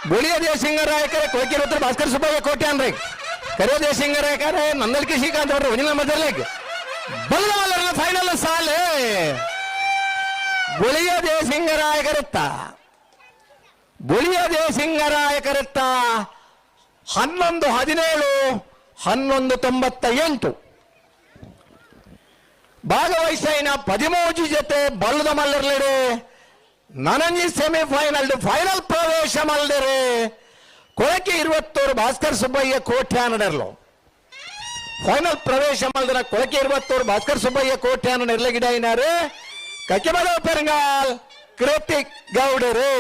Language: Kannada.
ಬೋಳಿಯ ದೇಶಿಂಗರಾಯಕರೇ ಕೊಳಕಿರುತ್ತ ಭಾಸ್ಕರ್ ಸುಬ್ಬಯ್ಯ ಕೋಟೆ ಅನ್ರಿ ಕರಿಯ ದೇಶಿಂಗರಾಯಕರೇ ನಂದಲ್ಕಿ ಶ್ರೀಕಾಂತ್ ಅವ್ರ ಒಣಿನ ಮದಲಿಗೆ ಬಲ್ಲವಲ್ಲ ಫೈನಲ್ ಸಾಲೆ ಬೋಳಿಯ ದೇಶಿಂಗರಾಯಕರುತ್ತ ಬೋಳಿಯ ದೇಶಿಂಗರಾಯಕರುತ್ತ 11-17 11-98 ಭಾಗವಹಿಸಿನ 13 ಜೊತೆ ಬಲ್ಲದ ಮಲ್ಲರ್ಲಿಡೆ ನನಂಜಿ ಸೆಮಿಫೈನಲ್ ಫೈನಲ್ ಪ್ರವೇಶ ಮಲ್ದಿರೆ ಕೊಳಕೆ 21 ಭಾಸ್ಕರ್ ಸುಬ್ಬಯ್ಯ ಕೋಟೆ ನಡರ್ಲು ಫೈನಲ್ ಪ್ರವೇಶ ಮಲ್ದರ ಕೊಳಕೆ 21 ಭಾಸ್ಕರ್ ಸುಬ್ಬಯ್ಯ ಕೋಟೆ ನೆರಳಗಿಡ ಕಕ್ಕೆ ಬಡ ಪೆರಂಗಾಲ್ ಕೃತಿಕ್ ಗೌಡರೇ